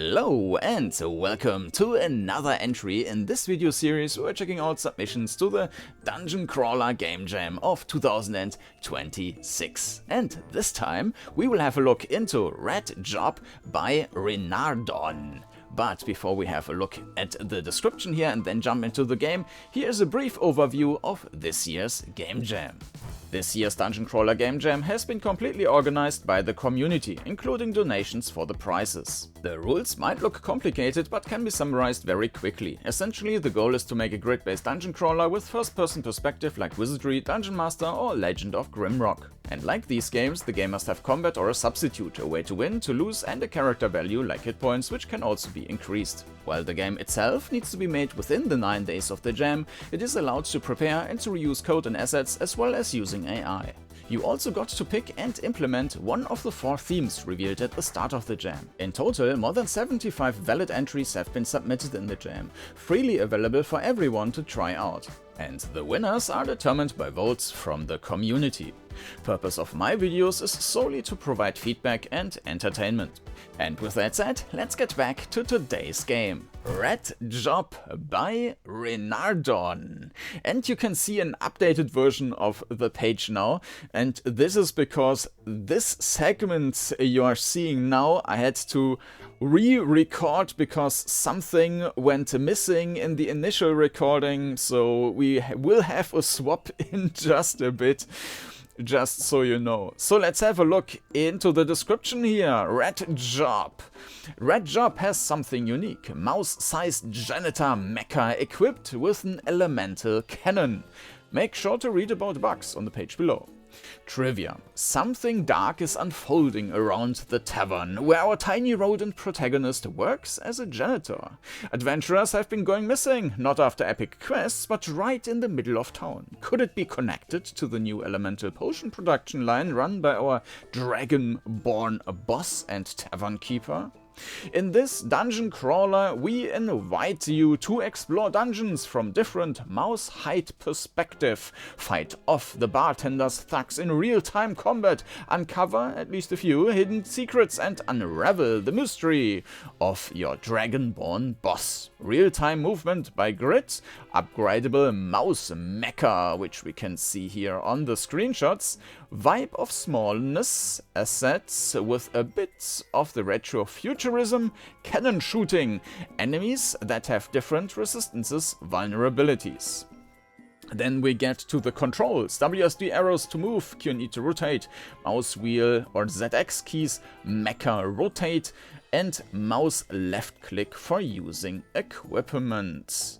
Hello and welcome to another entry. In this video series we're checking out submissions to the DungeonCrawler GameJam of 2026. And this time we will have a look into Red Job by Renardon. But before we have a look at the description here and then jump into the game, here's a brief overview of this year's Game Jam. This year's DungeonCrawler GameJam has been completely organized by the community, including donations for the prizes. The rules might look complicated, but can be summarized very quickly. Essentially, the goal is to make a grid-based dungeon crawler with first-person perspective like Wizardry, Dungeon Master or Legend of Grimrock. And like these games, the game must have combat or a substitute, a way to win, to lose, and a character value like hit points, which can also be increased. While the game itself needs to be made within the 9 days of the jam, it is allowed to prepare and to reuse code and assets as well as using AI. You also got to pick and implement one of the 4 themes revealed at the start of the jam. In total, more than 75 valid entries have been submitted in the jam, freely available for everyone to try out. And the winners are determined by votes from the community. Purpose of my videos is solely to provide feedback and entertainment. And with that said, let's get back to today's game. Red Job by Renardon. And you can see an updated version of the page now, and this is because this segment you are seeing now I had to re-record because something went missing in the initial recording, so we will have a swap in just a bit. Just so you know. So let's have a look into the description here. Red Job. Red Job has something unique. Mouse-sized janitor mecha equipped with an elemental cannon. Make sure to read about bugs on the page below. Trivia. Something dark is unfolding around the tavern, where our tiny rodent protagonist works as a janitor. Adventurers have been going missing, not after epic quests, but right in the middle of town. Could it be connected to the new elemental potion production line run by our dragon-born boss and tavern keeper? In this dungeon crawler, we invite you to explore dungeons from different mouse height perspective, fight off the bartender's thugs in real-time combat, uncover at least a few hidden secrets and unravel the mystery of your dragonborn boss. Real-time movement by grid, upgradable mouse mecha, which we can see here on the screenshots, vibe of smallness, assets with a bit of the retro futurism, cannon shooting, enemies that have different resistances, vulnerabilities. Then we get to the controls. WSD arrows to move, Q and E to rotate, mouse wheel or ZX keys, mecha rotate, and mouse left click for using equipment.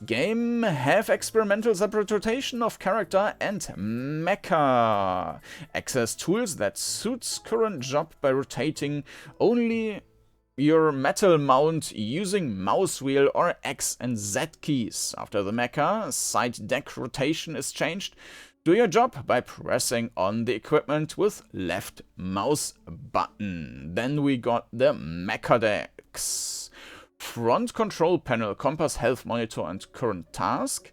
Game have experimental separate rotation of character and mecha. Access tools that suits current job by rotating only your metal mount using mouse wheel or X and Z keys. After the mecha, side deck rotation is changed. Do your job by pressing on the equipment with left mouse button. Then we got the mecha decks. Front control panel, compass, health monitor and current task.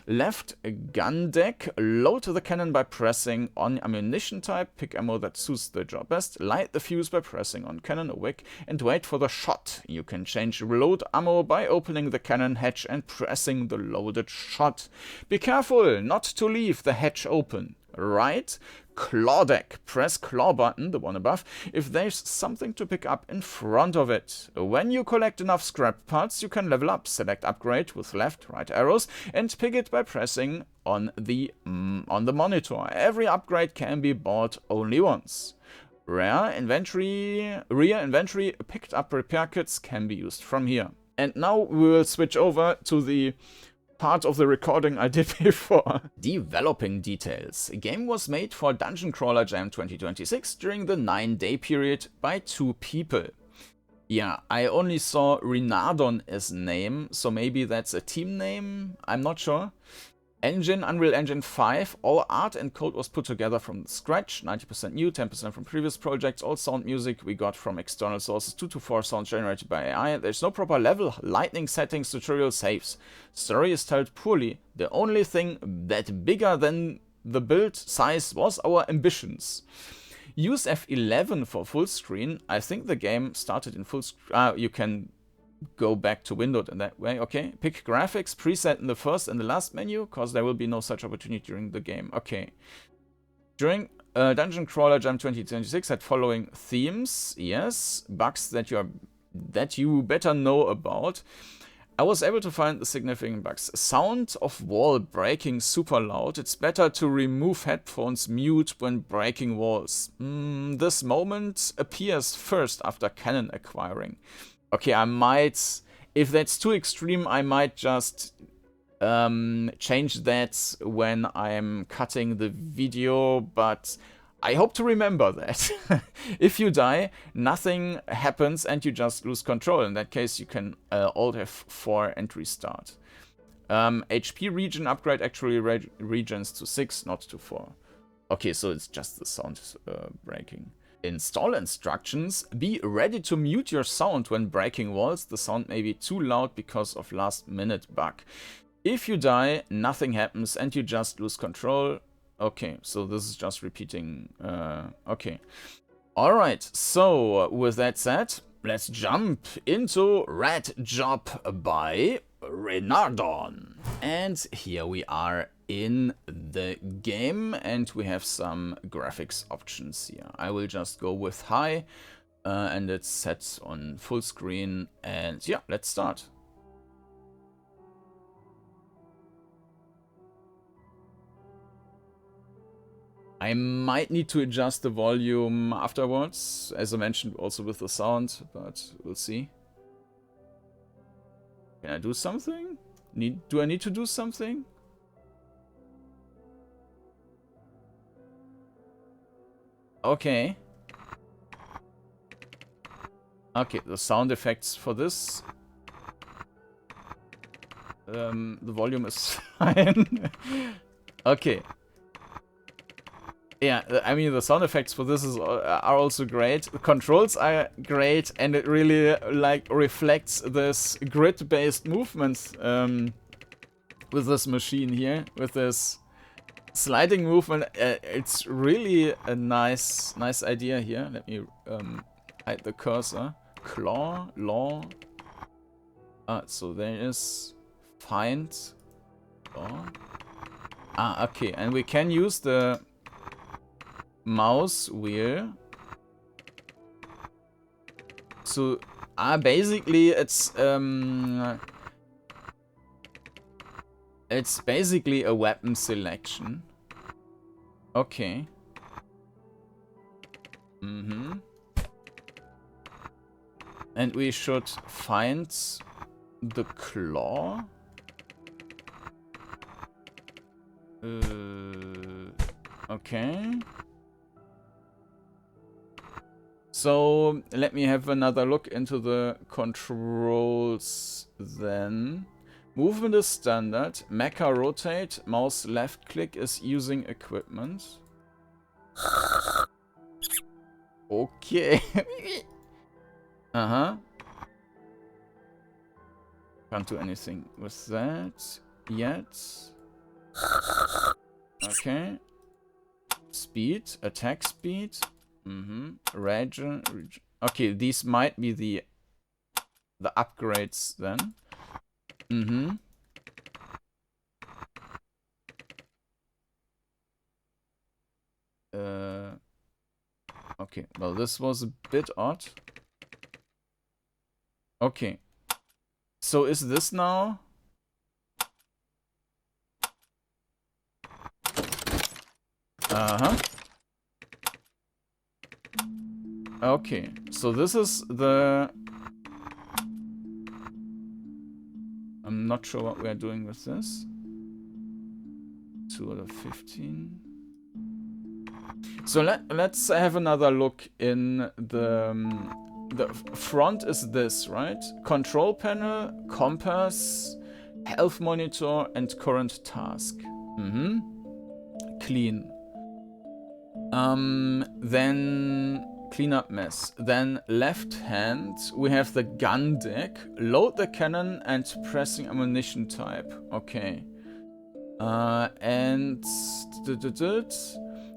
Left gun deck, load the cannon by pressing on ammunition type, pick ammo that suits the job best, light the fuse by pressing on cannon or wick, and wait for the shot. You can change reload ammo by opening the cannon hatch and pressing the loaded shot. Be careful not to leave the hatch open. Right claw deck, press claw button, the one above, if there's something to pick up in front of it. When you collect enough scrap parts, you can level up. Select upgrade with left, right arrows and pick it by pressing on the monitor. Every upgrade can be bought only once. Rear inventory picked up repair kits can be used from here. And now we will switch over to the part of the recording I did before. Developing details. A game was made for DungeonCrawler Jam 2026 during the 9-day period by 2 people. Yeah, I only saw Renardon as name, so maybe that's a team name, I'm not sure. Engine, Unreal Engine 5, all art and code was put together from scratch, 90% new, 10% from previous projects, all sound music we got from external sources, 2 to 4 sounds generated by AI, there's no proper level, lighting settings, tutorial saves. Story is told poorly, the only thing that bigger than the build size was our ambitions. Use F11 for full screen. I think the game started in full screen. You can go back to windowed in that way. Okay. Pick graphics preset in the first and the last menu, because there will be no such opportunity during the game. Okay. During DungeonCrawler GameJam 2026 had following themes. Yes. Bugs that you better know about. I was able to find the significant bugs. Sound of wall breaking super loud. It's better to remove headphones mute when breaking walls. This moment appears first after cannon acquiring. Okay, I might, if that's too extreme, I might just change that when I'm cutting the video, but I hope to remember that. If you die, nothing happens and you just lose control. In that case, you can Alt F4 and restart. HP region upgrade actually regions to 6, not to 4. Okay, so it's just the sound breaking. Install instructions. Be ready to mute your sound when breaking walls. The sound may be too loud because of last minute bug. If you die, nothing happens and you just lose control. Okay, so this is just repeating. Okay. Alright, so with that said, let's jump into Red Job by Renardon. And here we are in the game and we have some graphics options here. I will just go with high and it's set on full screen. And yeah, let's start. I might need to adjust the volume afterwards, as I mentioned, also with the sound, but we'll see. Can I do something? Do I need to do something? Okay. Okay, the sound effects for this. The volume is fine. Okay. Yeah, I mean, the sound effects for this are also great. The controls are great, and it really, like, reflects this grid-based movement with this machine here, with this sliding movement. It's really a nice idea here. Let me hide the cursor. Claw, law. So there is find. Law. Okay, and we can use the mouse wheel. So basically it's basically a weapon selection. Okay. And we should find the claw. Okay. So let me have another look into the controls then. Movement is standard. Mecha rotate. Mouse left click is using equipment. Okay. Can't do anything with that yet. Okay. Speed. Attack speed. Region. Okay, these might be the upgrades then. Okay, well, this was a bit odd. Okay. So is this now? Okay, so this is the... I'm not sure what we're doing with this. 2 out of 15. So let's have another look in the front is this, right? Control panel, compass, health monitor, and current task. Clean. Then cleanup mess. Then left hand, we have the gun deck. Load the cannon and pressing ammunition type. Okay. And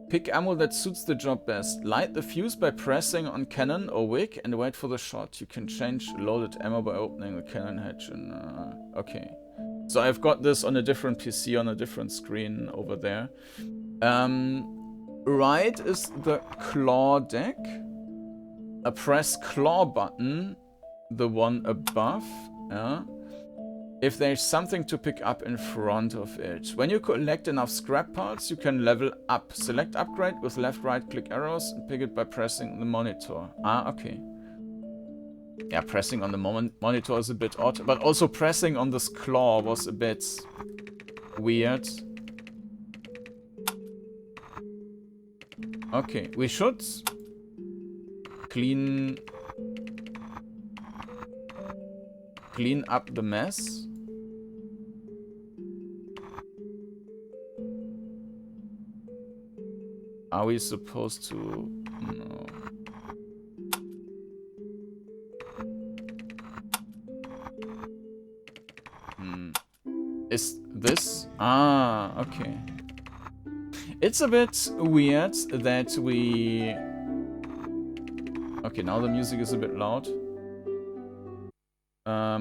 Pick ammo that suits the job best. Light the fuse by pressing on cannon or wick and wait for the shot. You can change loaded ammo by opening the cannon hatch. And, okay. So I've got this on a different PC, on a different screen over there. Right is the claw deck. A press claw button. The one above. Yeah. If there's something to pick up in front of it. When you collect enough scrap parts, you can level up. Select upgrade with left, right click arrows and pick it by pressing the monitor. Ah, okay. Yeah, pressing on the monitor is a bit odd, but also pressing on this claw was a bit weird. Okay, we should clean up the mess. Are we supposed to? No. Is this? Ah, okay. It's a bit weird that we... Okay, now the music is a bit loud.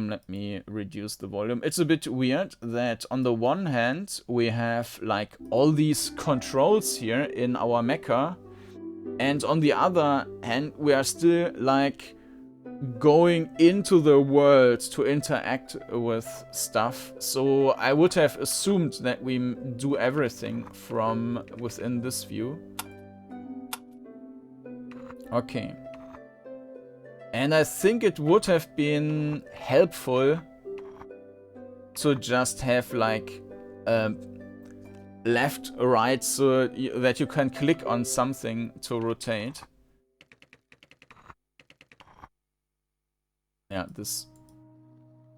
Let me reduce the volume. It's a bit weird that on the one hand we have like all these controls here in our mecha, and on the other hand we are still like going into the world to interact with stuff. So I would have assumed that we do everything from within this view. Okay. And I think it would have been helpful to just have like left, right, so that you can click on something to rotate. Yeah, this.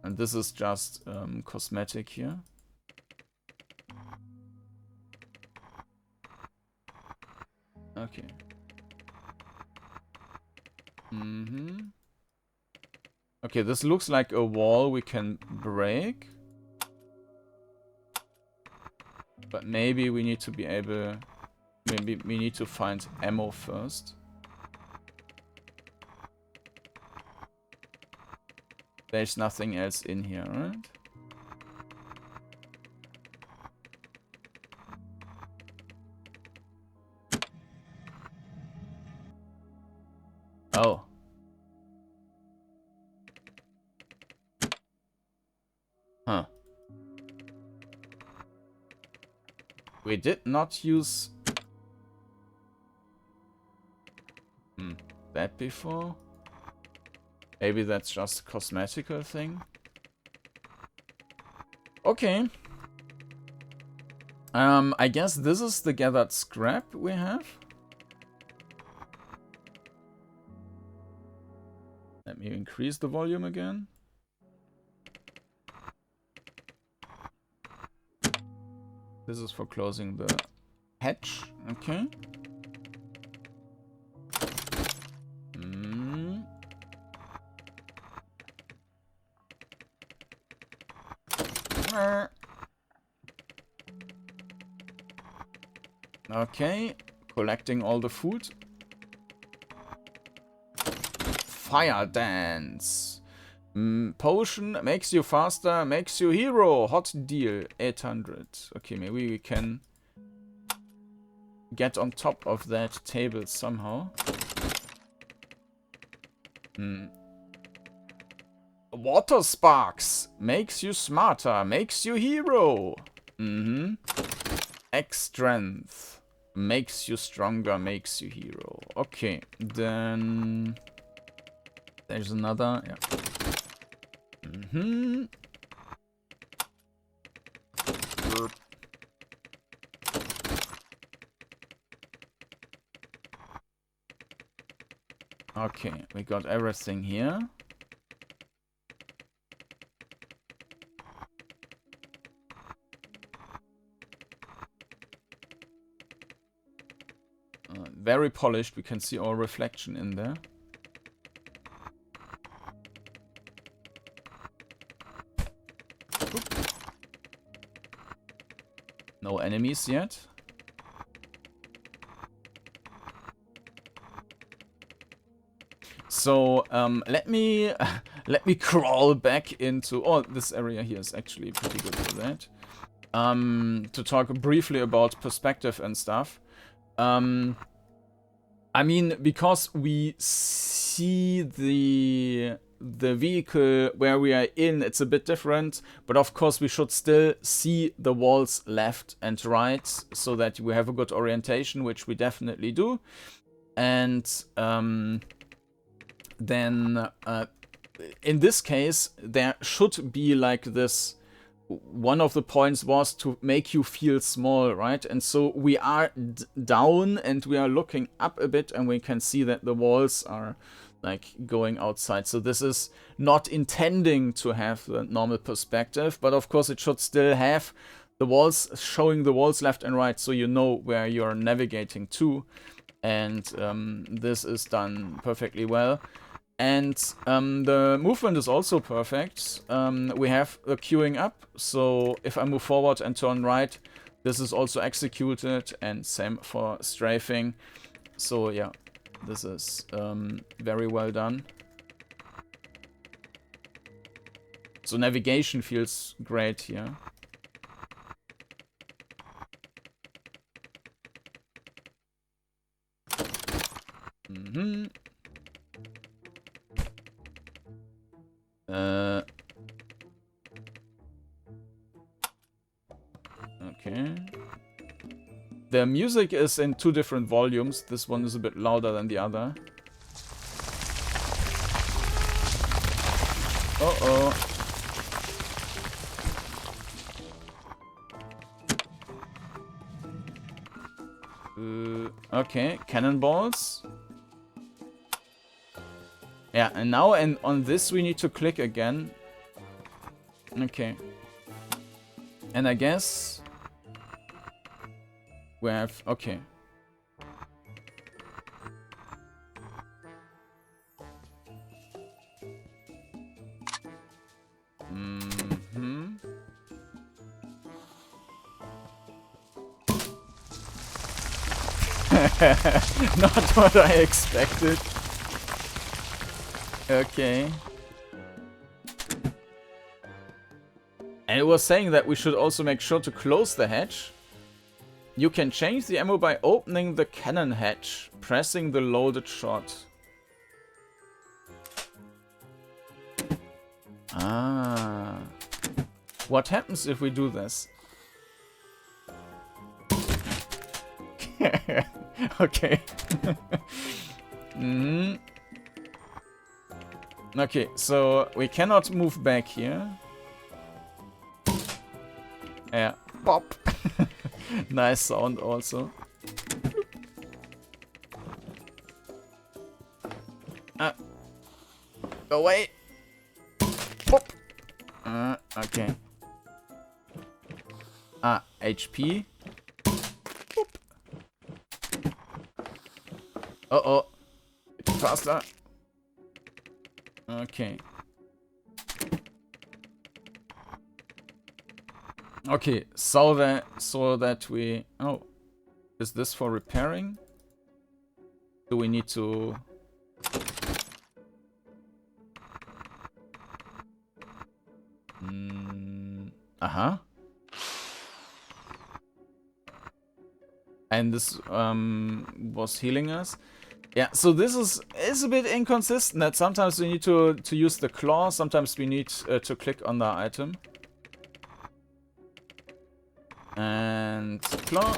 And this is just cosmetic here. Okay. Okay, this looks like a wall we can break. But maybe we need to be able... Maybe we need to find ammo first. There's nothing else in here, right? Oh. Huh. We did not use... that before? Maybe that's just a cosmetical thing. Okay. I guess this is the gathered scrap we have. Let me increase the volume again. This is for closing the hatch. Okay. Okay, collecting all the food. Fire dance. Potion makes you faster, makes you hero. Hot deal, 800. Okay, maybe we can get on top of that table somehow. Water sparks makes you smarter, makes you hero. X strength makes you stronger, makes you hero. Okay, then there's another. Yeah. Okay, we got everything here. Very polished, we can see our reflection in there. No enemies yet. So let me crawl back into. Oh, this area here is actually pretty good for that. To talk briefly about perspective and stuff. I mean, because we see the vehicle where we are in, it's a bit different. But of course, we should still see the walls left and right so that we have a good orientation, which we definitely do. And then in this case, there should be like this. One of the points was to make you feel small, right? And so we are down and we are looking up a bit and we can see that the walls are like going outside. So this is not intending to have the normal perspective, but of course it should still have the walls, showing the walls left and right so you know where you're navigating to. And this is done perfectly well. And the movement is also perfect. We have the queuing up, so if I move forward and turn right, this is also executed, and same for strafing. So yeah, this is very well done. So navigation feels great here. Okay. The music is in 2 different volumes. This one is a bit louder than the other. Uh-oh. Okay, cannonballs. Yeah, and now on this we need to click again. Okay. And I guess we have... Okay. Not what I expected. Okay. And it was saying that we should also make sure to close the hatch. You can change the ammo by opening the cannon hatch, pressing the loaded shot. Ah. What happens if we do this? Okay. Okay, so we cannot move back here. Yeah. Pop. Nice sound also. Go away. Pop. Okay. HP. Boop. Uh-oh. Faster. Okay. Okay, so that we... Oh. Is this for repairing? Do we need to... Uh-huh. And this was healing us. Yeah, so this is a bit inconsistent. That sometimes we need to use the claw, sometimes we need to click on the item. And claw.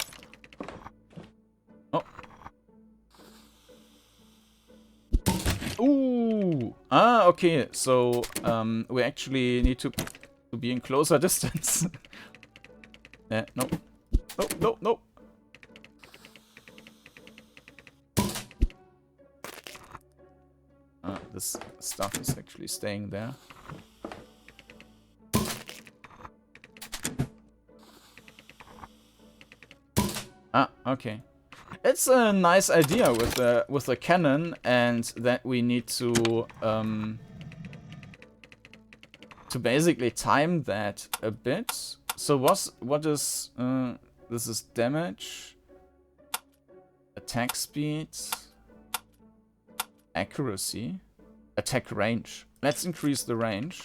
Oh. Ooh. Ah, okay. So we actually need to be in closer distance. Yeah, no. No, no, no. This stuff is actually staying there. Ah, okay. It's a nice idea with the cannon, and that we need to basically time that a bit. So what is this is damage, attack speed, accuracy. Attack range. Let's increase the range.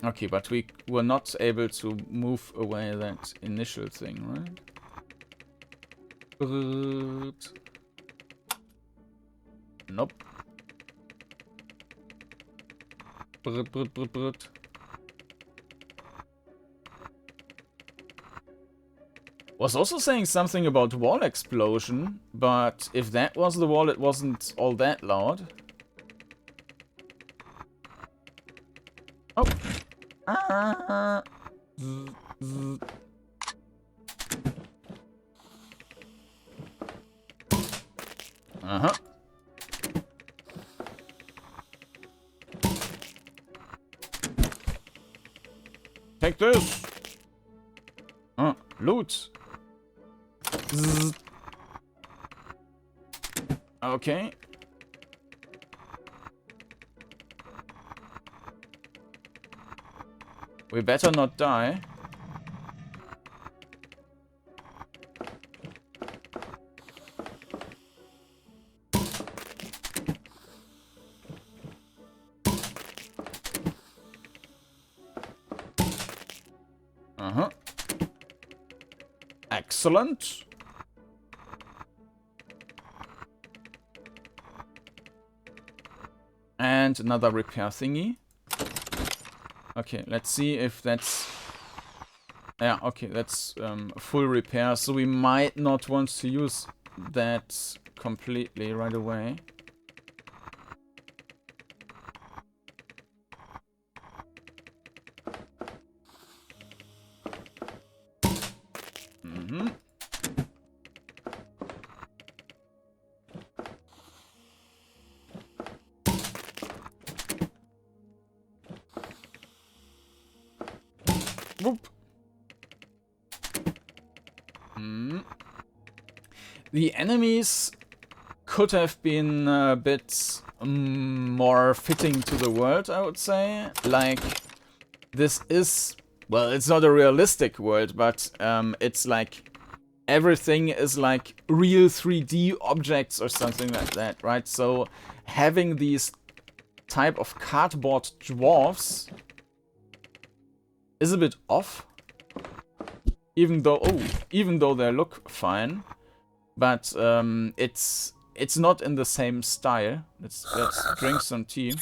Okay, but we were not able to move away that initial thing, right? Nope. Was also saying something about wall explosion, but if that was the wall, it wasn't all that loud. Oh. Uh-huh. Take this. Loot. Okay. We better not die. Uh-huh. Excellent. And another repair thingy. Okay, let's see if that's... Yeah, okay, that's full repair, so we might not want to use that completely right away. Whoop. The enemies could have been a bit more fitting to the world, I would say. Like, this is... Well, it's not a realistic world, but it's like... Everything is like real 3D objects or something like that, right? So, having these type of cardboard dwarfs is a bit off, even though they look fine, but it's not in the same style. Let's drink some tea.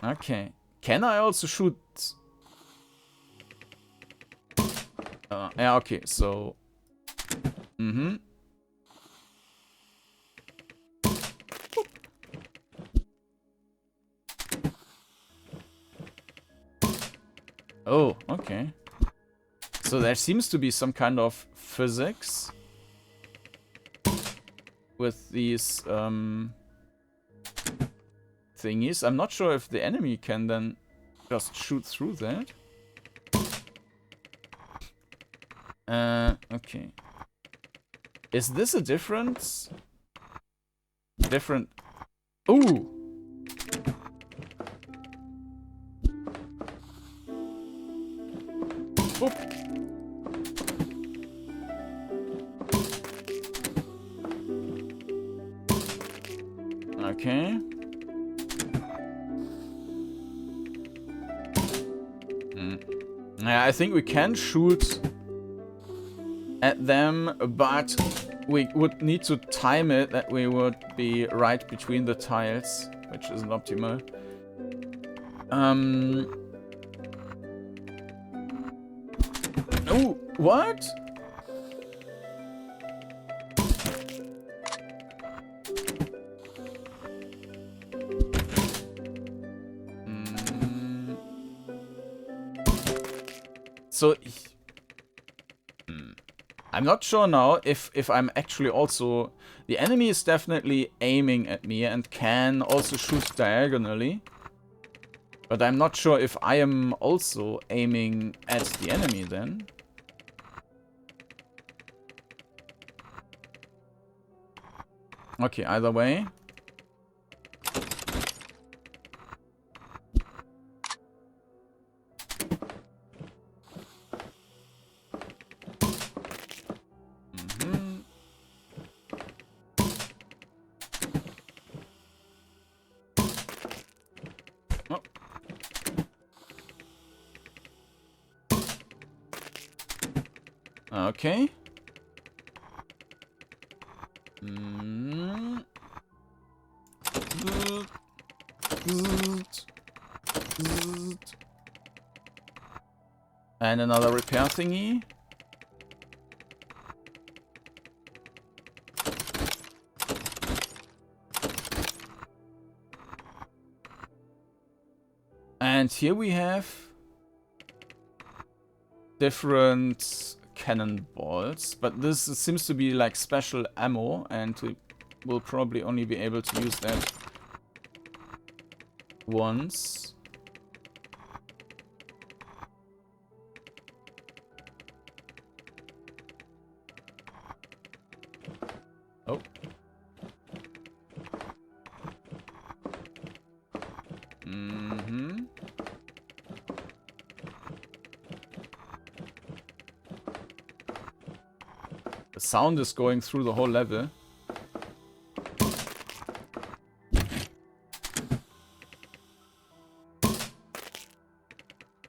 Okay. Can I also shoot? Yeah. Okay. So. Oh, okay. So there seems to be some kind of physics with these thingies. I'm not sure if the enemy can then just shoot through that. Okay. Is this a difference? Different... Ooh! Oop. Okay. Yeah, I think we can shoot at them, but we would need to time it that we would be right between the tiles, which isn't optimal. Oh, what? So, I'm not sure now if I'm actually also... The enemy is definitely aiming at me and can also shoot diagonally. But I'm not sure if I am also aiming at the enemy then. Okay, either way. Okay. And another repair thingy. And here we have different cannonballs, but this seems to be like special ammo, and we will probably only be able to use that once. Oh. The sound is going through the whole level.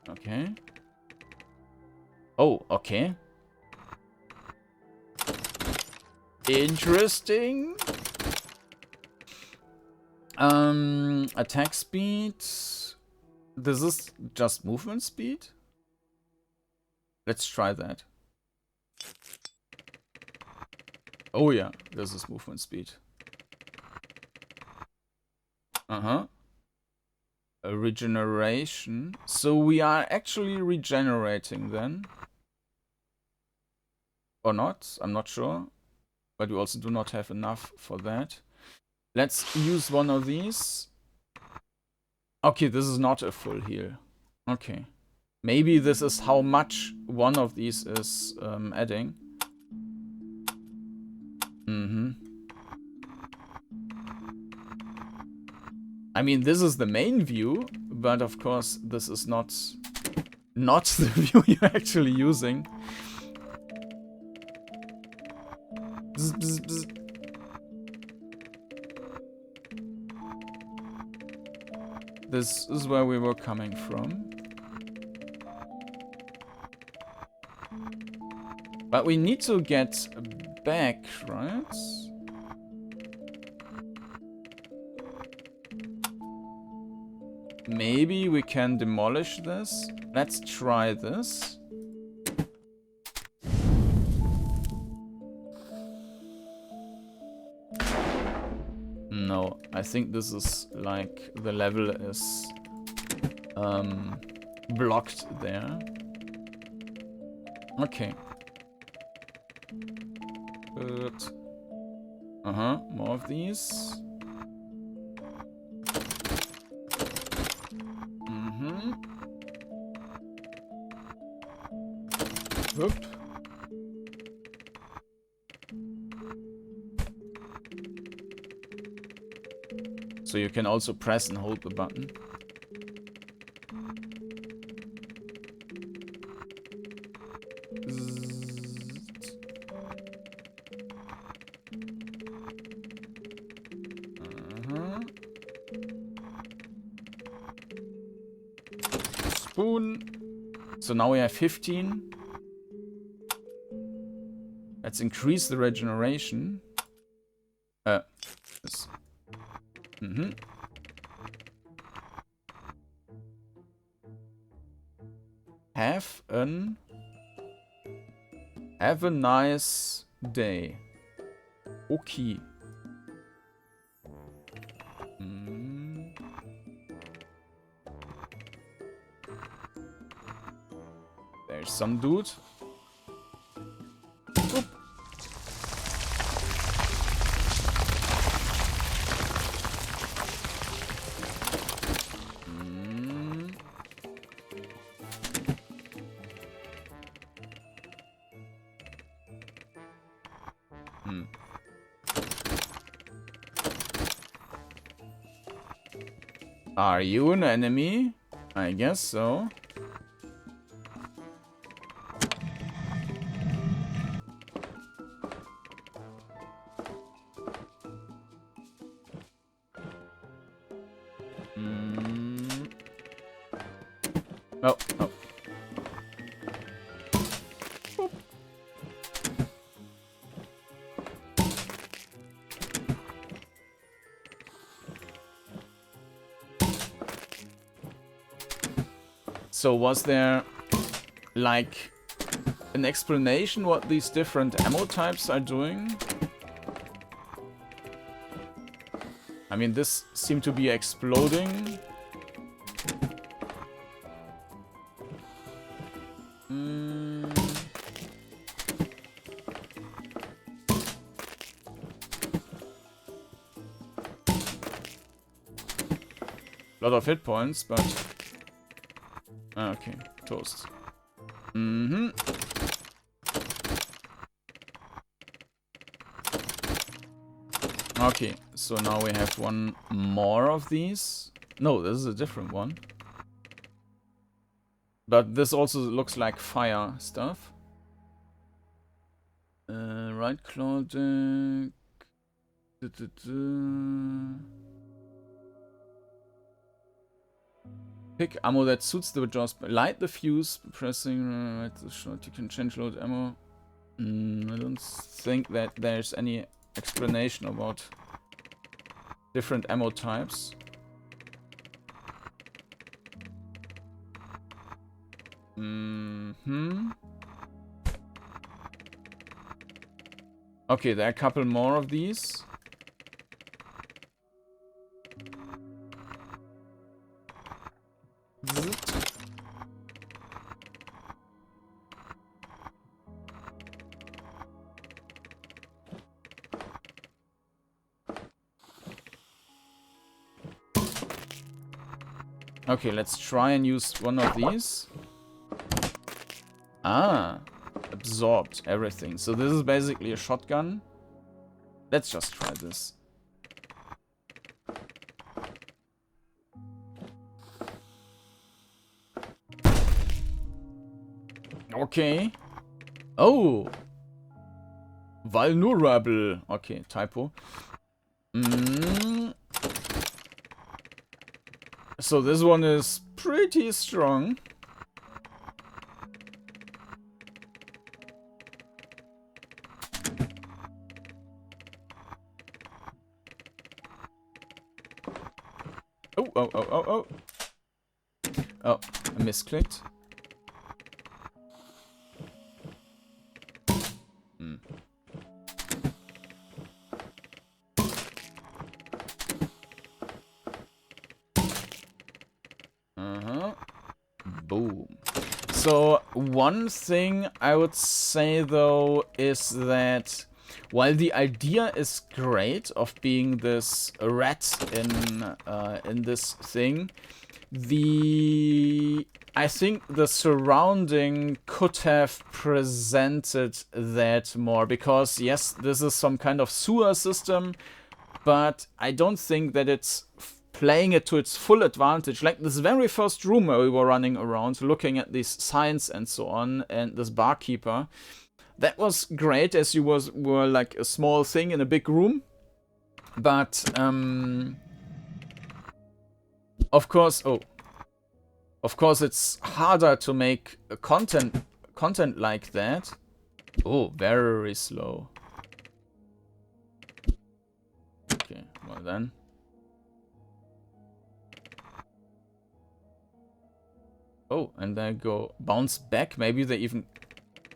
Okay. Oh, okay. Interesting. Attack speed. This is just movement speed? Let's try that. Oh yeah, this is movement speed. A regeneration. So we are actually regenerating then. Or not, I'm not sure. But we also do not have enough for that. Let's use one of these. Okay, this is not a full heal. Okay. Maybe this is how much one of these is adding. I mean, this is the main view, but of course this is not the view you're actually using. Bzz, bzz, bzz. This is where we were coming from. But we need to get back, right? Maybe we can demolish this. Let's try this. No, I think this is like the level is blocked there. Okay. Good. More of these. Whoop. So you can also press and hold the button. Spoon. So now we have 15. Let's increase the regeneration. This. Have a nice day. Okay. There's some dude. Oop. Are you an enemy? I guess so. Oh, oh. So was there like an explanation what these different ammo types are doing? I mean, this seemed to be exploding. Lot of hit points, but... okay, toast. Okay, so now we have one more of these. No, this is a different one. But this also looks like fire stuff. Right claw deck. Pick ammo that suits the jaws. Light the fuse, pressing right the shot. You can change load ammo. I don't think that there's any explanation about different ammo types. Okay, there are a couple more of these. Okay, let's try and use one of these. Ah, absorbed everything. So this is basically a shotgun. Let's just try this. Okay. Oh. Vulnerable. Okay, typo. So this one is pretty strong. Oh. Oh, I misclicked. Boom. So one thing I would say though is that while the idea is great of being this rat in this thing, I think the surrounding could have presented that more, because yes, this is some kind of sewer system, but I don't think that it's playing it to its full advantage. Like this very first room where we were running around, looking at these signs and so on, and this barkeeper, that was great as you were like a small thing in a big room. But of course, it's harder to make a content like that. Oh, very slow. Okay, well then. Oh, and they go bounce back. Maybe they even...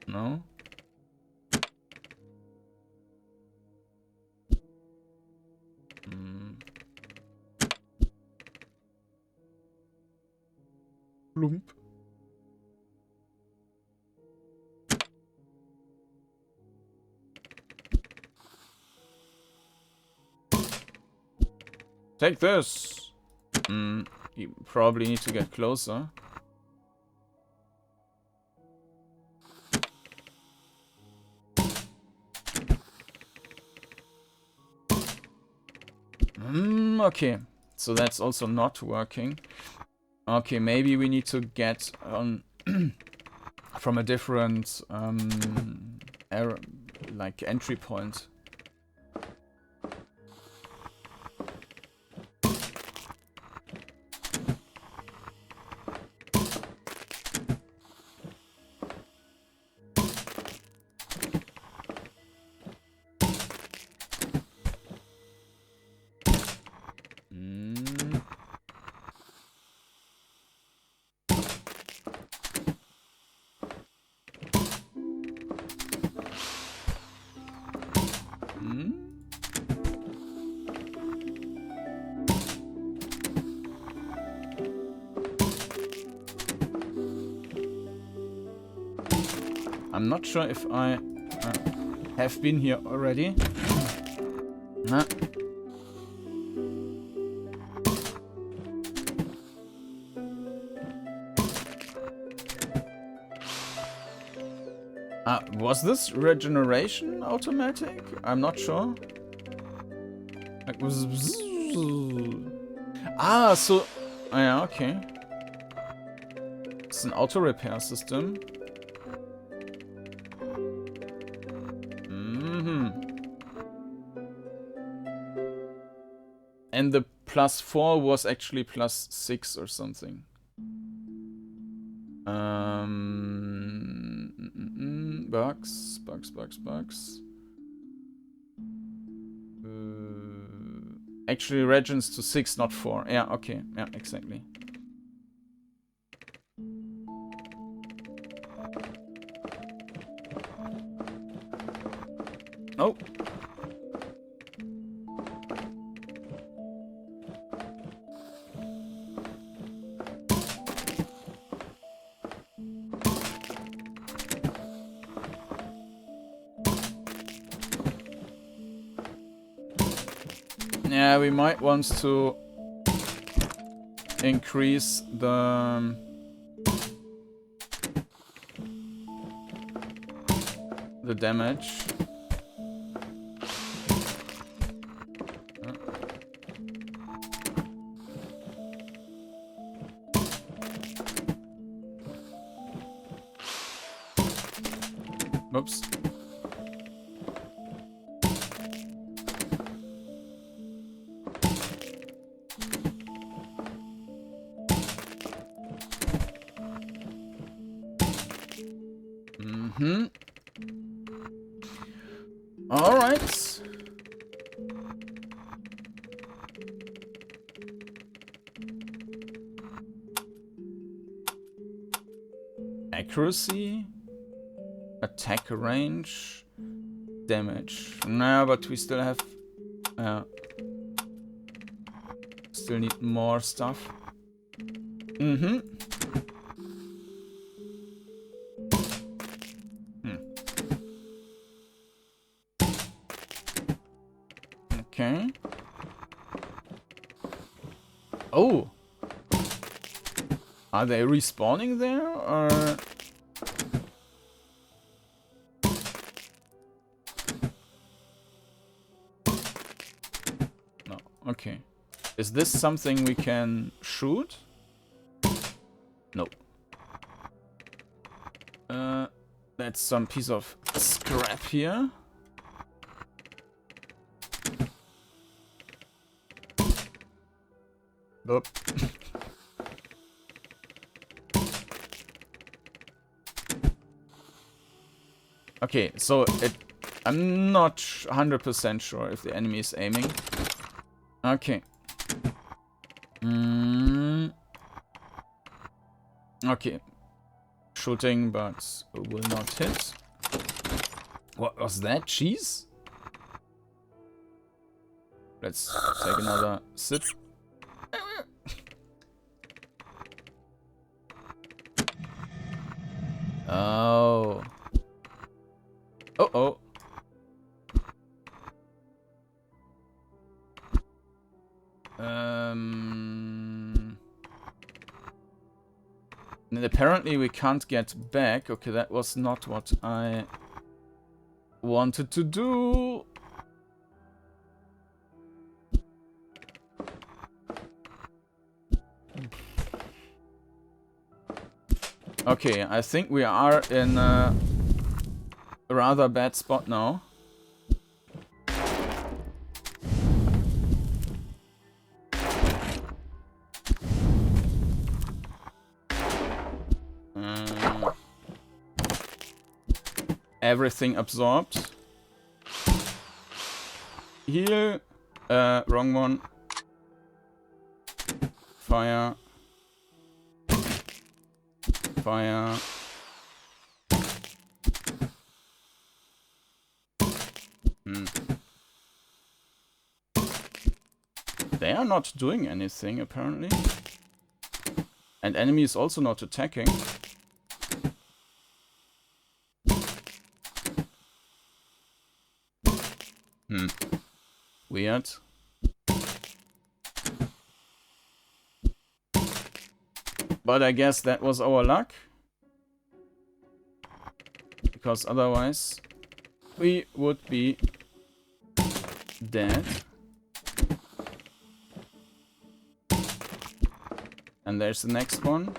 No? Plump. Take this! You probably need to get closer. Okay, so that's also not working. Okay, maybe we need to get on from a different like entry point. Hmm? I'm not sure if I have been here already. Nah. Was this regeneration automatic? I'm not sure. Like was. Ah, so. Yeah, okay. It's an auto repair system. And the +4 was actually +6 or something. Bugs. Actually regens to 6, not 4. Yeah, okay. Yeah, exactly. Oh. Yeah, we might want to increase the damage. Oops. All right. Accuracy, attack range, damage. No, but we still have. Still need more stuff. Okay. Oh. Are they respawning there or? No. Okay. Is this something we can shoot? No. That's some piece of scrap here. Nope. Okay, so I'm not 100% sure if the enemy is aiming. Okay. Okay. Shooting, but will not hit. What was that? Cheese? Let's take another sip. Oh. Uh-oh. And apparently we can't get back. Okay, that was not what I wanted to do. Okay, I think we are in a rather bad spot now. Everything absorbed. Heal. Wrong one. Fire. Fire. They are not doing anything, apparently. And enemy is also not attacking. Weird. But I guess that was our luck. Because otherwise we would be dead. And there's the next one.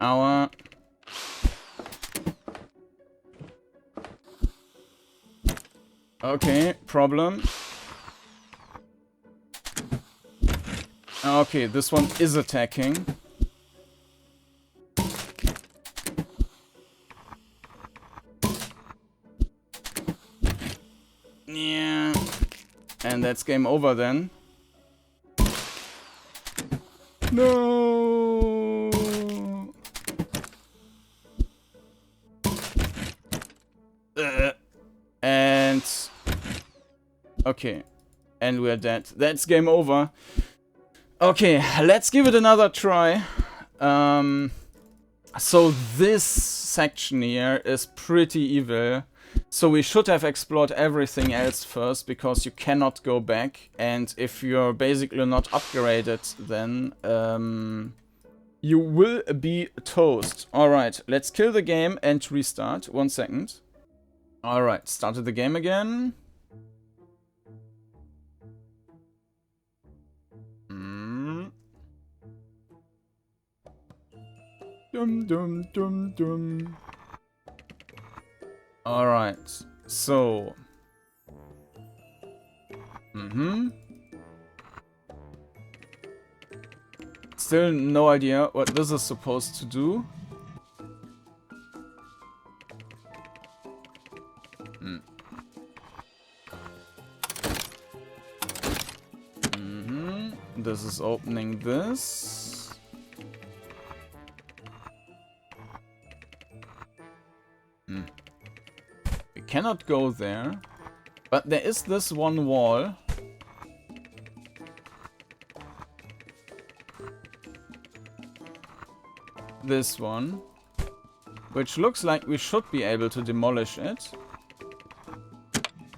Our okay, problem. Okay, this one is attacking. Yeah. And that's game over then. No. And okay. And we're dead. That's game over. Okay, let's give it another try. So this section here is pretty evil. So we should have explored everything else first, because you cannot go back. And if you're basically not upgraded, then you will be toast. Alright, let's kill the game and restart. 1 second. Alright, started the game again. Dum dum dum dum. Alright, so. Still no idea what this is supposed to do. This is opening this. We cannot go there. But there is this one wall. This one. Which looks like we should be able to demolish it.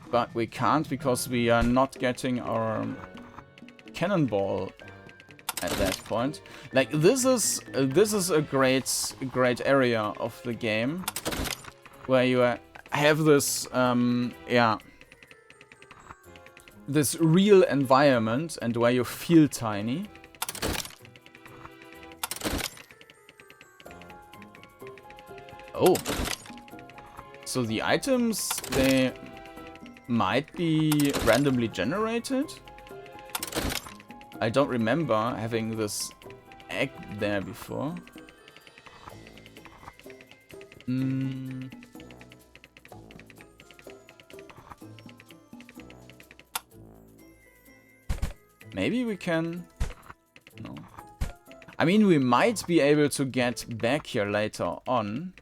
But we can't, because we are not getting our cannonball at that point. Like, this is a great area of the game where you have this this real environment, and where you feel tiny. Oh, so the items, they might be randomly generated. I don't remember having this egg there before. Maybe we can... No. I mean, we might be able to get back here later on.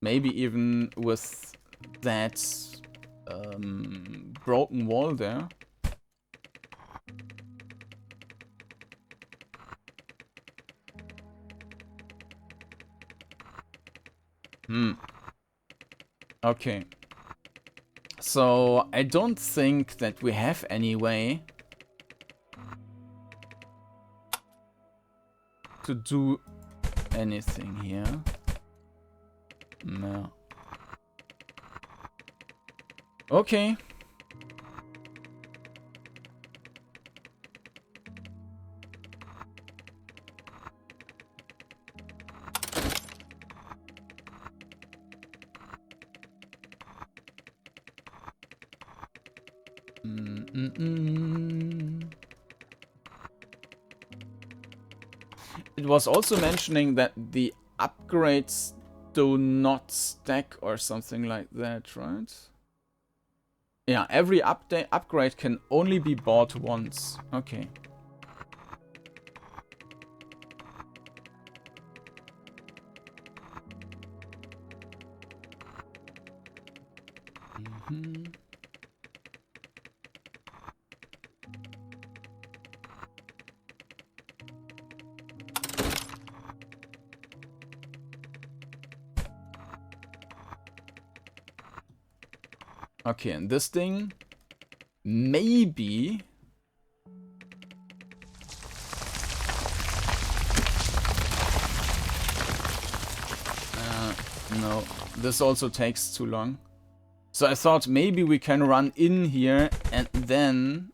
Maybe even with that broken wall there. Okay. So, I don't think that we have any way to do anything here. No. Okay. It was also mentioning that the upgrades do not stack or something like that, right? Yeah, every upgrade can only be bought once. Okay. Okay, and this thing, maybe... no, this also takes too long. So I thought maybe we can run in here and then...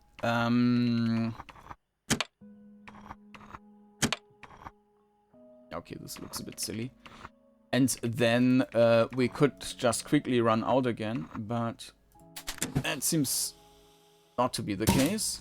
okay, this looks a bit silly. And then we could just quickly run out again, but that seems not to be the case.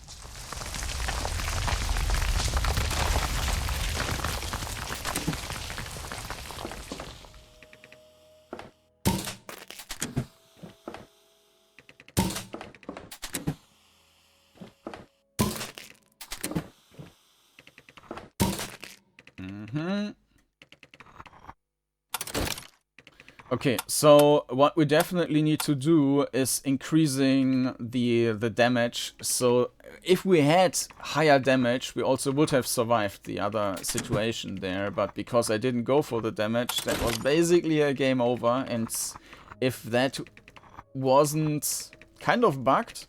Okay, so what we definitely need to do is increasing the damage. So if we had higher damage, we also would have survived the other situation there. But because I didn't go for the damage, that was basically a game over. And if that wasn't kind of bugged,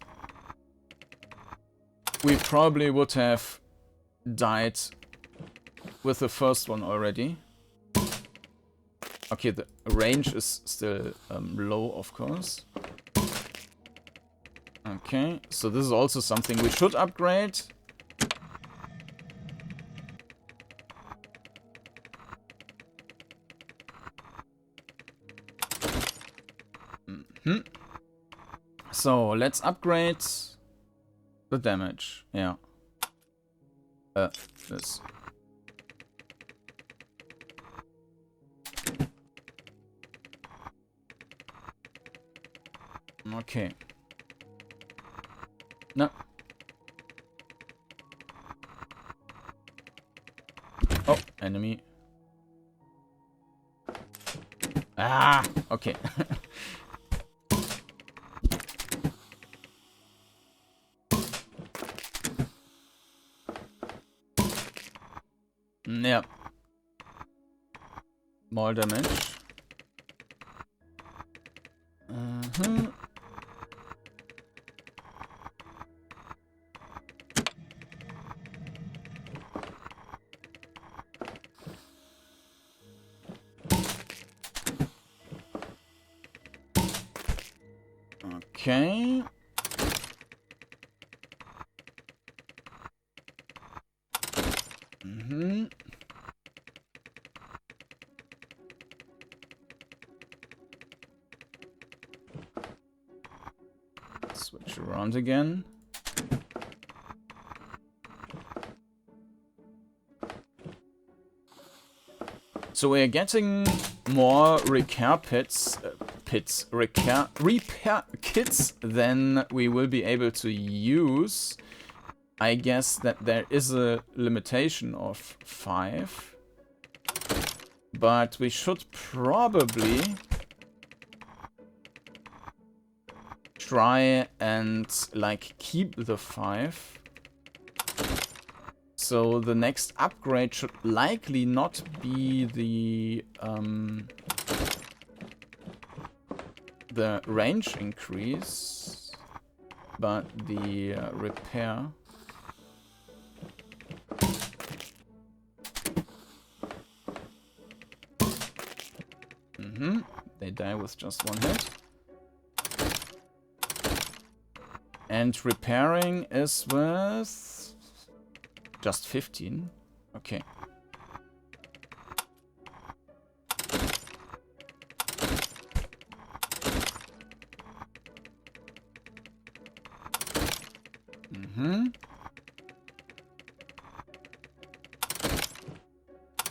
we probably would have died with the first one already. Okay, the range is still low, of course. Okay, so this is also something we should upgrade. So, let's upgrade the damage. Yeah. This. Okay. No. Oh, enemy. Ah, okay. Yeah. More damage. Okay. Switch around again. So we're getting more repair repair kits than we will be able to use. I guess that there is a limitation of 5. But we should probably try and like keep the 5. So the next upgrade should likely not be the range increase, but the repair. They die with just 1 hit. And repairing is with just 15. Okay.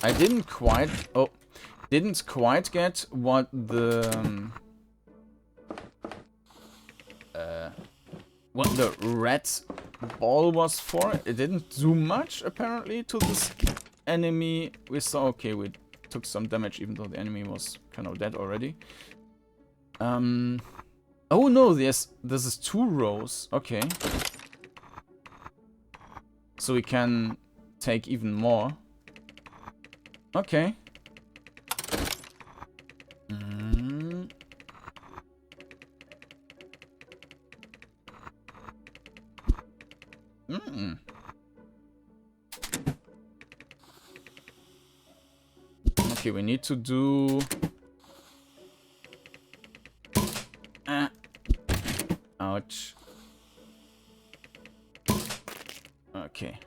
I didn't quite get what the red ball was for. It didn't do much apparently to this enemy. We saw, okay, we took some damage even though the enemy was kind of dead already. Oh no, this is 2 rows. Okay. So we can take even more. Okay. Okay, we need to do... Ouch. Okay.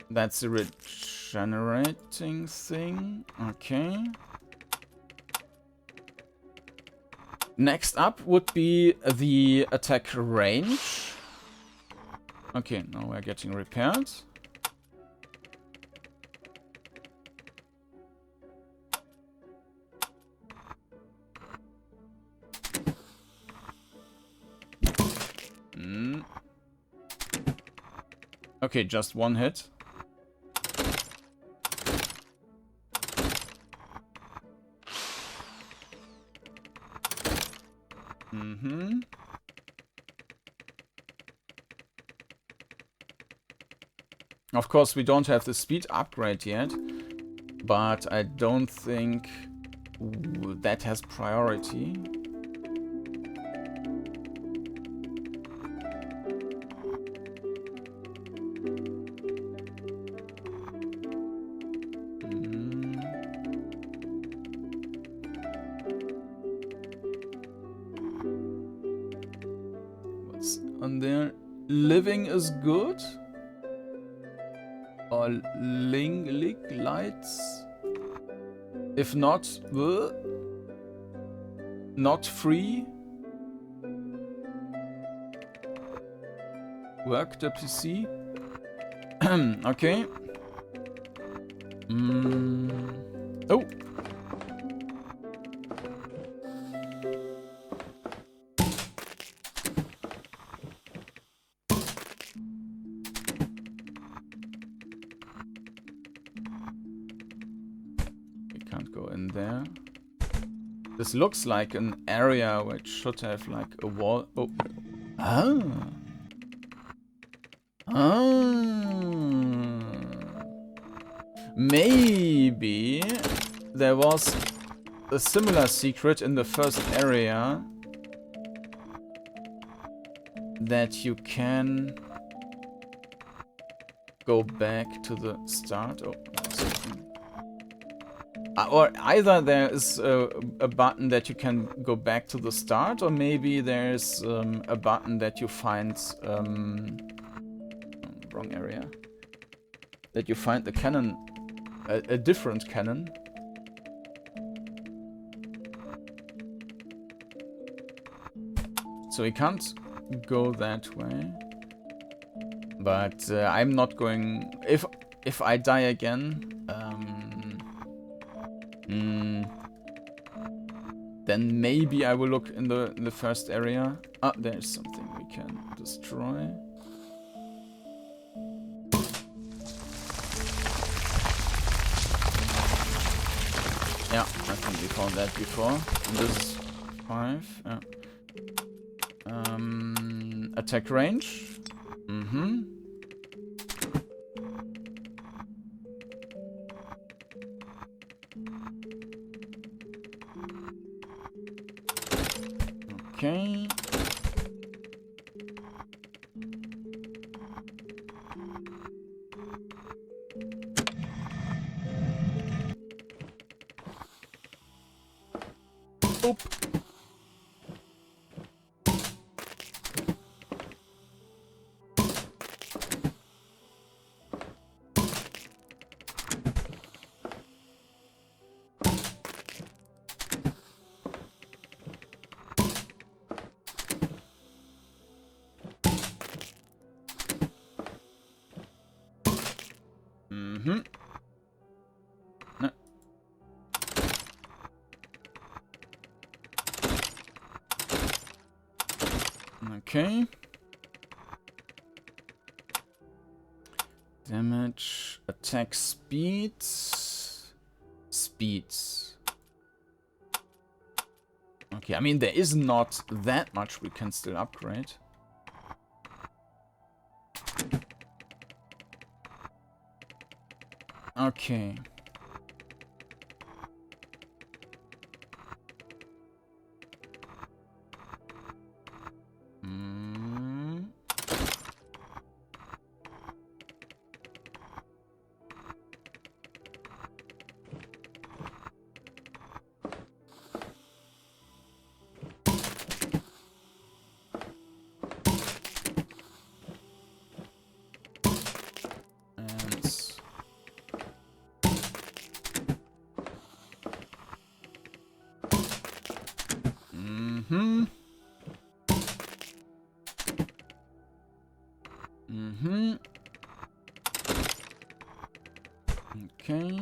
That's a regenerating thing. Okay. Next up would be the attack range. Okay, now we're getting repaired. Okay, just 1 hit. Of course, we don't have the speed upgrade yet, but I don't think that has priority. What's on there? Living is good? Or Ling lights? If not, not free. Work the PC. Okay. Oh. There. This looks like an area which should have like a wall. Oh. Ah. Maybe there was a similar secret in the first area that you can go back to the start. Oh, something. Or either there is a button that you can go back to the start, or maybe there's a button that you find... wrong area. That you find the cannon, a different cannon. So we can't go that way. But I'm not going... If I die again... then maybe I will look in the first area. Ah, there's something we can destroy. Yeah, I think we found that before. And this is 5. Yeah. Attack range. Okay. Oop. No. Okay. Damage, attack speed, speed. Okay, I mean, there is not that much we can still upgrade. Okay. Okay.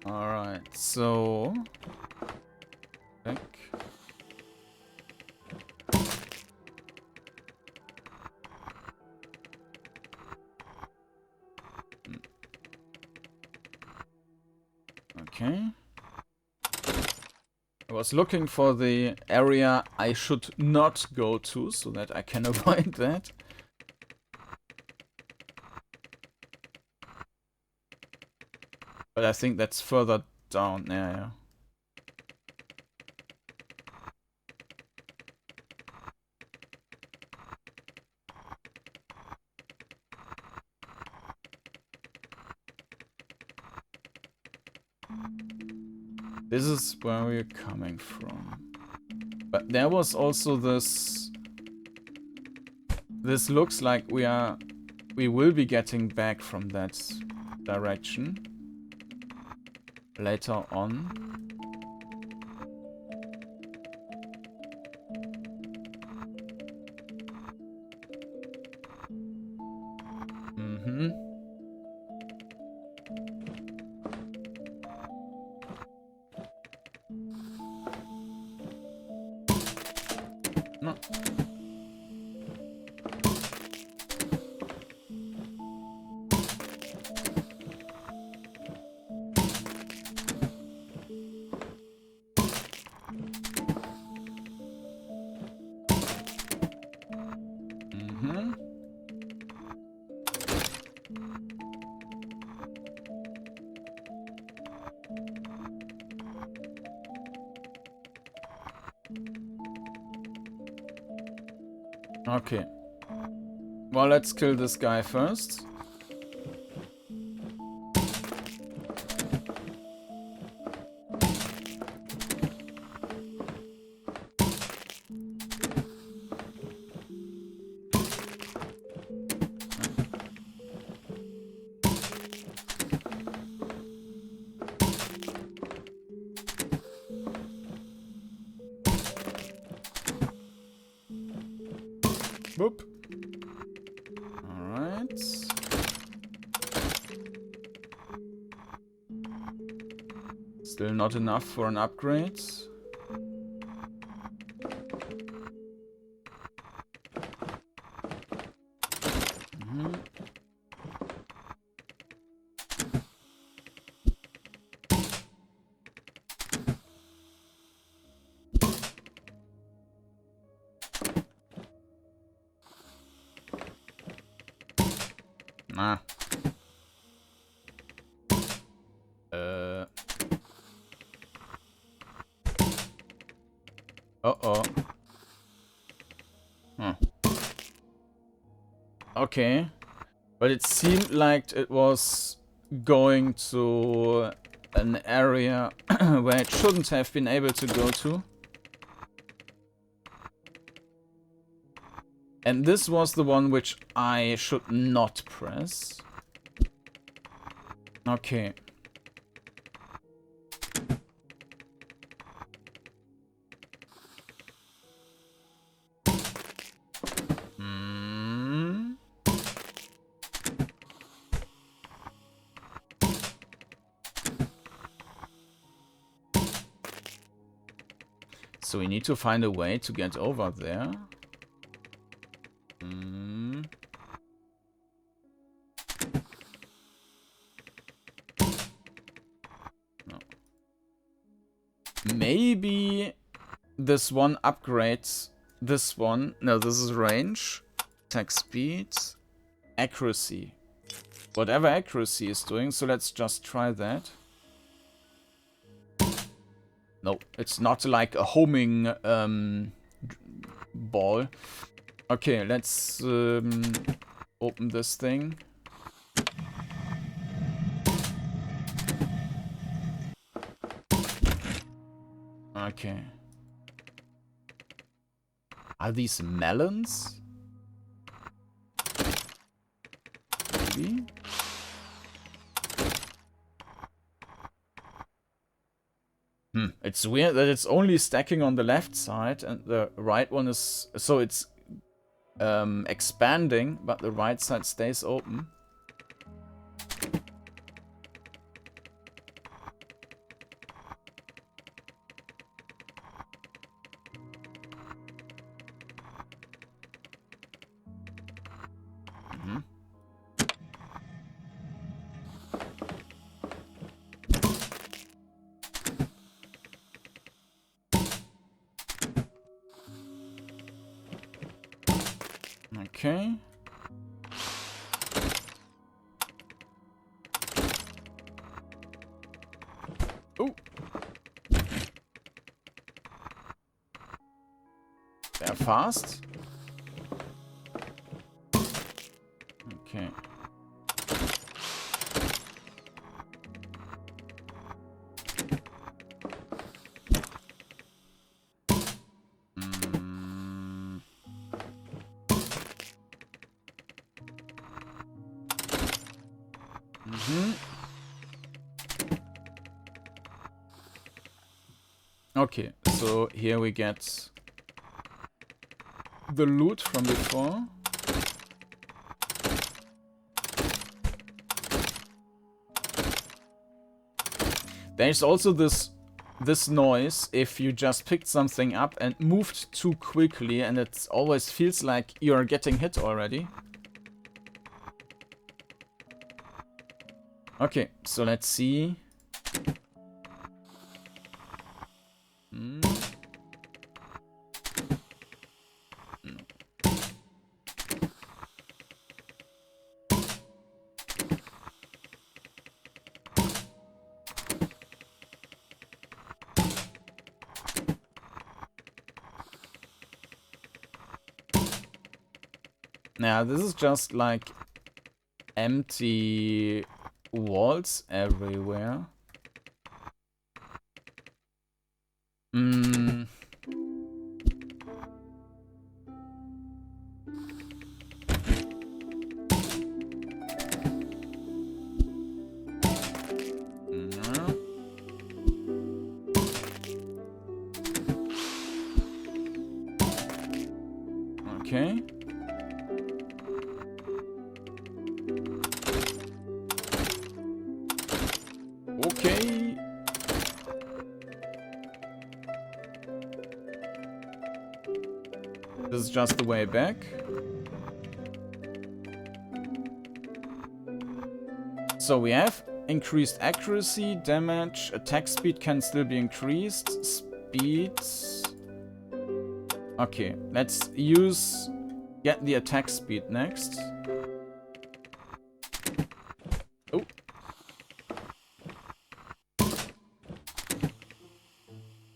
All right, so back. Okay. I was looking for the area I should not go to so that I can avoid that. But I think that's further down. Yeah. This is where we're coming from. But there was also this... This looks like we will be getting back from that direction later on. No. Okay. Well, let's kill this guy first. Boop. Alright. Still not enough for an upgrade. Nah. Uh-oh. Huh. Okay. But it seemed like it was going to an area where it shouldn't have been able to go to. And this was the one which I should not press. Okay. So we need to find a way to get over there. No. Maybe this one upgrades this one. No, this is range, attack speed, accuracy. Whatever accuracy is doing, so let's just try that. No, it's not like a homing ball. Okay, let's open this thing. Okay. Are these melons? Maybe? It's weird that it's only stacking on the left side and the right one is... So it's expanding, but the right side stays open. Okay. Oh. They're fast. Okay. Okay, so here we get the loot from before. There's also this noise if you just picked something up and moved too quickly, and it always feels like you're getting hit already. Okay, so let's see. Now, this is just like empty walls everywhere. Okay. Okay. This is just the way back. So we have increased accuracy, damage, attack speed can still be increased, speed. Okay, let's get the attack speed next. Oh.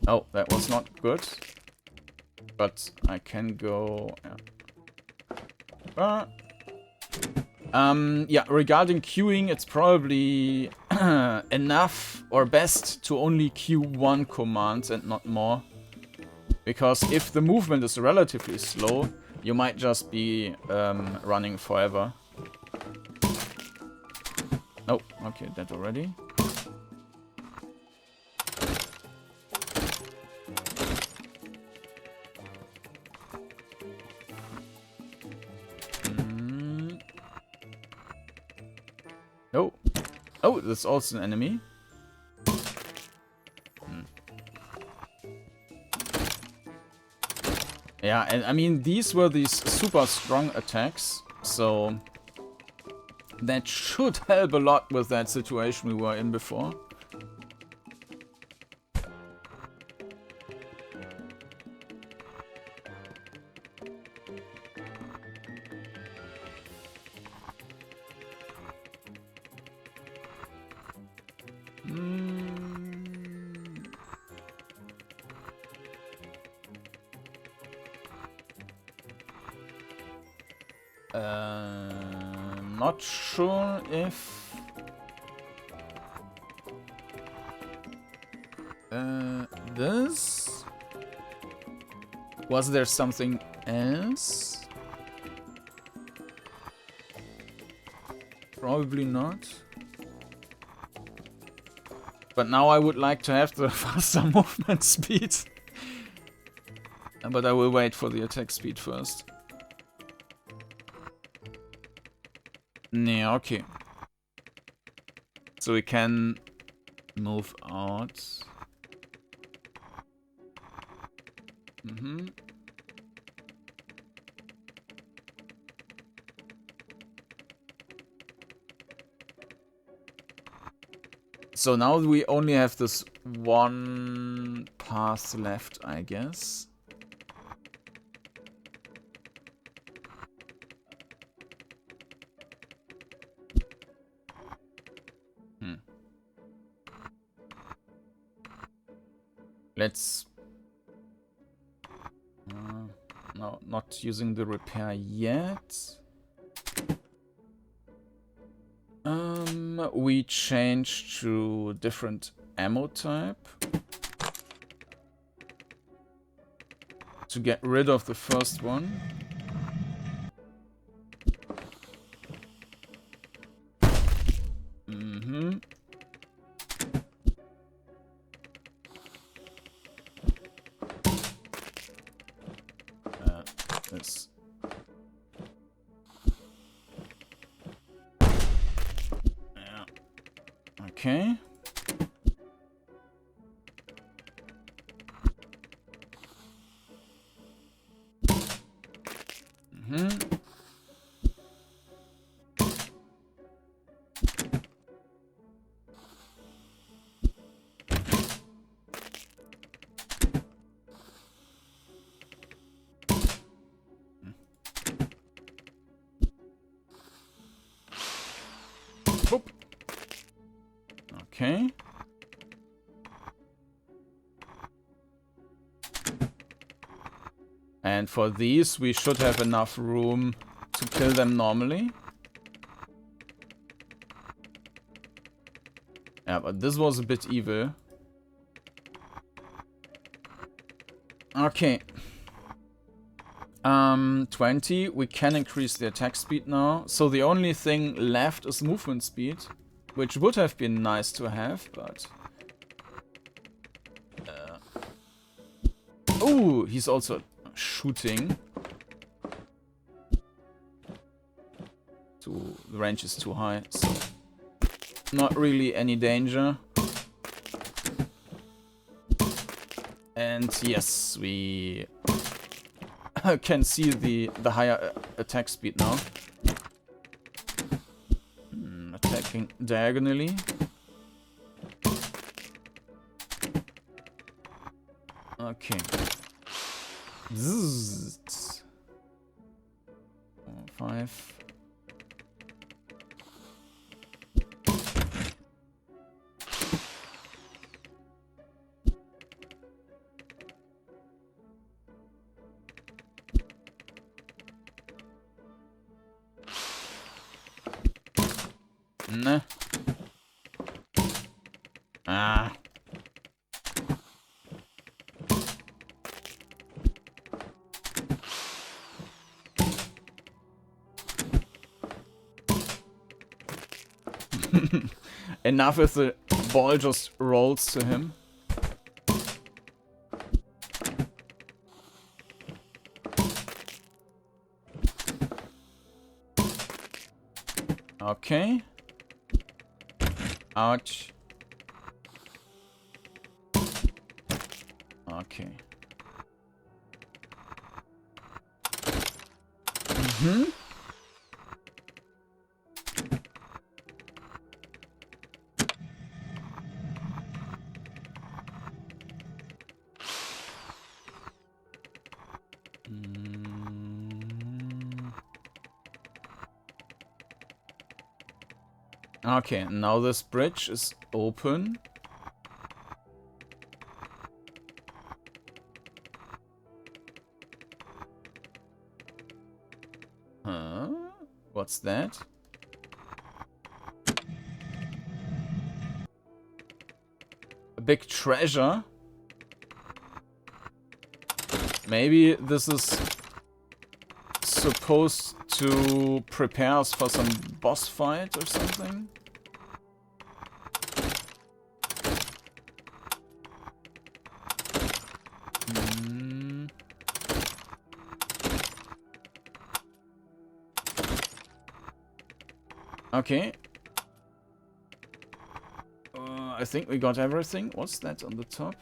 Oh, that was not good. But I can go... yeah, regarding queuing, it's probably enough or best to only queue one command and not more. Because if the movement is relatively slow, you might just be running forever. Oh, okay, that already. Oh. Oh, that's also an enemy. Yeah, and I mean, these were these super strong attacks, so that should help a lot with that situation we were in before. Not sure if this was there something else? Probably not. But now I would like to have the faster movement speed. But I will wait for the attack speed first. Yeah, okay. So we can move out. So now we only have this one path left, I guess. Let's... no, not using the repair yet. We change to different ammo type to get rid of the first one. This. Yeah. Okay. Boop. Okay. And for these, we should have enough room to kill them normally. Yeah, but this was a bit evil. Okay. 20. We can increase the attack speed now. So the only thing left is movement speed, which would have been nice to have, but... oh, he's also shooting. The range is too high, so not really any danger. And yes, we can see the higher attack speed now. Attacking diagonally. Okay. Zzzt. 4, 5. Nah. Ah. Enough if the ball just rolls to him. Okay. Ouch. Okay. Okay, now this bridge is open. Huh? What's that? A big treasure? Maybe this is supposed to prepare us for some boss fight or something? Okay. I think we got everything. What's that on the top?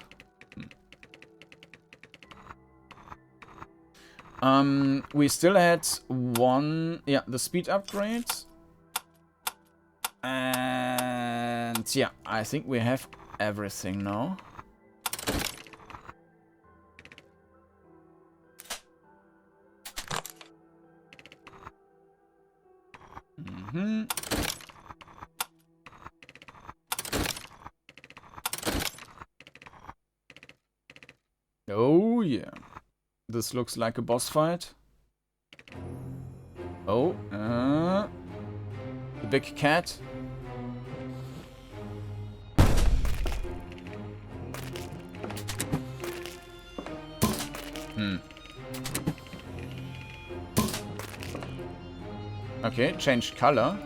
We still had one, yeah, the speed upgrade. And yeah, I think we have everything now. Oh yeah. This looks like a boss fight. Oh, the big cat. Okay, change color.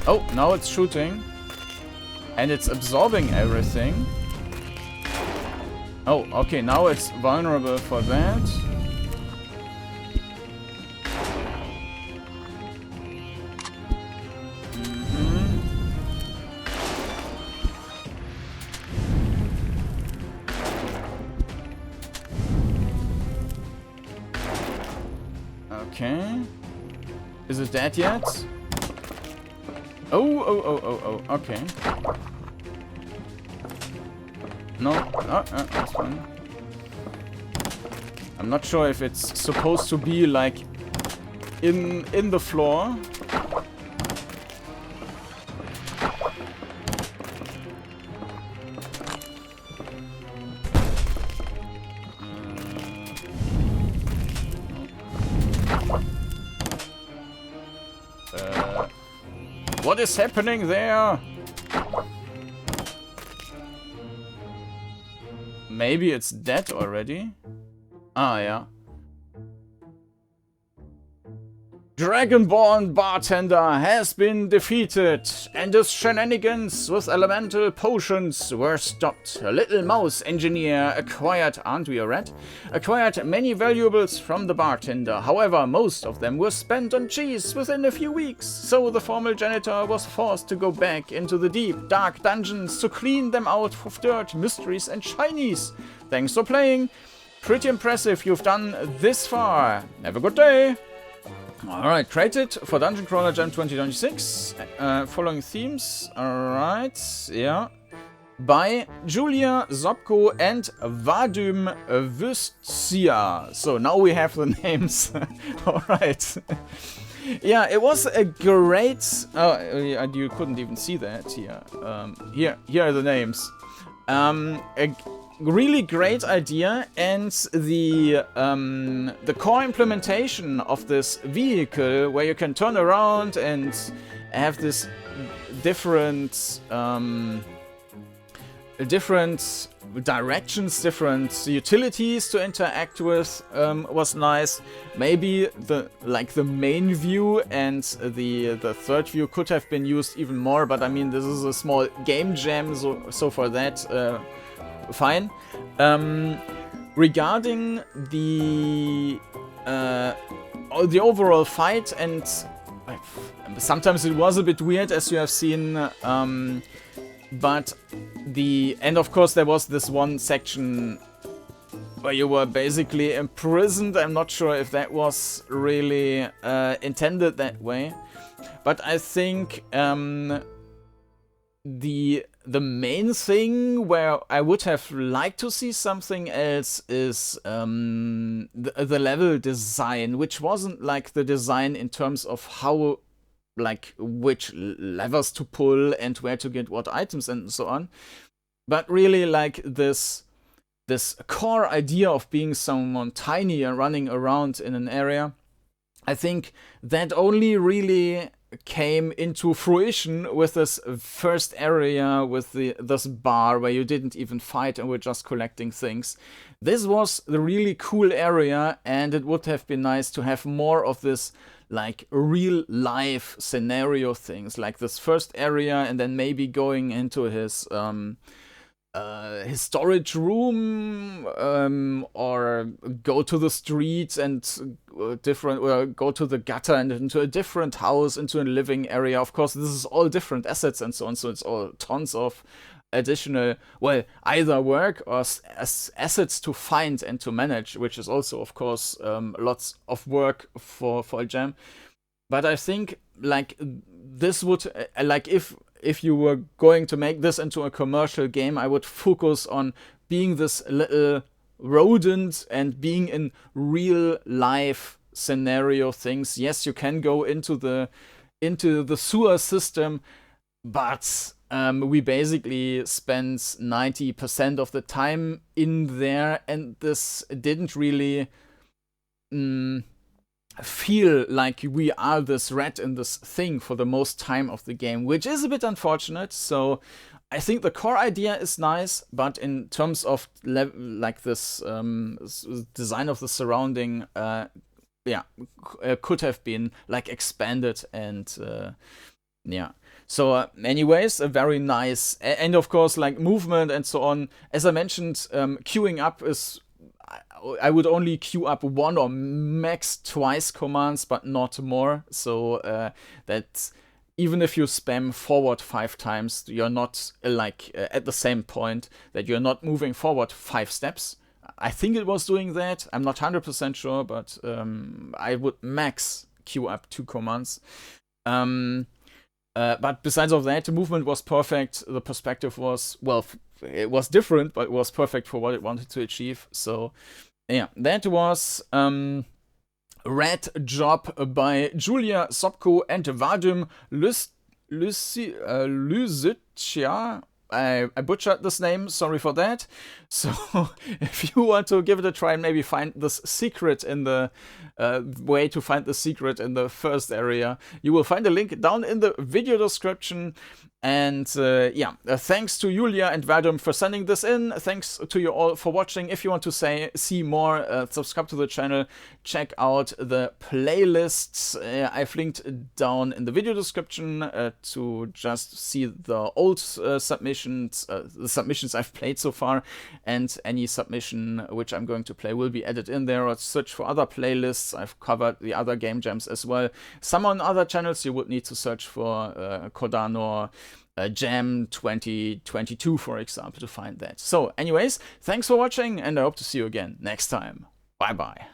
Oh, now it's shooting. And it's absorbing everything. Oh, okay, now it's vulnerable for that. Okay. Is it dead yet? Oh, okay. No, that's fine. I'm not sure if it's supposed to be like in the floor. What is happening there? Maybe it's dead already? Ah, yeah. Dragonborn bartender has been defeated, and his shenanigans with elemental potions were stopped. A little mouse engineer acquired, aren't we a rat? Acquired many valuables from the bartender. However, most of them were spent on cheese within a few weeks, so the formal janitor was forced to go back into the deep, dark dungeons to clean them out of dirt, mysteries, and shinies. Thanks for playing. Pretty impressive you've done this far. Have a good day. Alright, created for DungeonCrawler GameJam 2026. Following themes. Alright, yeah. By Yulia, Sobko, and Vadym Lysytsia. So now we have the names. Alright. Yeah, it was a great... Oh, you couldn't even see that here. Here are the names. A really great idea, and the core implementation of this vehicle, where you can turn around and have this different directions, different utilities to interact with, was nice. Maybe the main view and the third view could have been used even more, but I mean, this is a small game jam, so for that. Fine. regarding the overall fight, and sometimes it was a bit weird, as you have seen, but and of course there was this one section where you were basically imprisoned. I'm not sure if that was really intended that way, but I think the main thing where I would have liked to see something else is the level design, which wasn't like the design in terms of how, like, which levers to pull and where to get what items and so on, but really like this core idea of being someone tiny and running around in an area. I think that only really came into fruition with this first area with this bar where you didn't even fight and were just collecting things. This was the really cool area, and it would have been nice to have more of this like real life scenario things, like this first area, and then maybe going into his storage room, or go to the streets and go to the gutter and into a different house, into a living area. Of course, this is all different assets and so on, so it's all tons of additional, well, either work or assets to find and to manage, which is also, of course, lots of work for a jam. But I think, like, this would, like, if you were going to make this into a commercial game, I would focus on being this little rodent and being in real life scenario things. Yes, you can go into the sewer system, but we basically spent 90% of the time in there, and this didn't really feel like we are this rat in this thing for the most time of the game, which is a bit unfortunate. So I think the core idea is nice, but in terms of like this design of the surrounding, could have been like expanded, and yeah. So anyways, a very nice, and of course, like movement and so on. As I mentioned, queuing up is, I would only queue up one or max twice commands, but not more. So that even if you spam forward 5 times, you're not like at the same point that you're not moving forward 5 steps. I think it was doing that. I'm not 100% sure, but I would max queue up 2 commands. But besides of that, the movement was perfect. The perspective was, well, it was different, but it was perfect for what it wanted to achieve. So yeah, that was Red Job by Yulia, Sobko, and Vadym. Lysytsia. I butchered this name, sorry for that. So if you want to give it a try and maybe find this secret in the way to find the secret in the first area, you will find a link down in the video description. And thanks to Yulia and Vadym for sending this in. Thanks to you all for watching. If you want to see more, subscribe to the channel, check out the playlists. I've linked down in the video description to just see the old submissions, the submissions I've played so far, and any submission which I'm going to play will be added in there, or search for other playlists. I've covered the other game jams as well. Some on other channels you would need to search for Kordanor Jam 2022, for example, to find that. So anyways, thanks for watching, and I hope to see you again next time. Bye bye.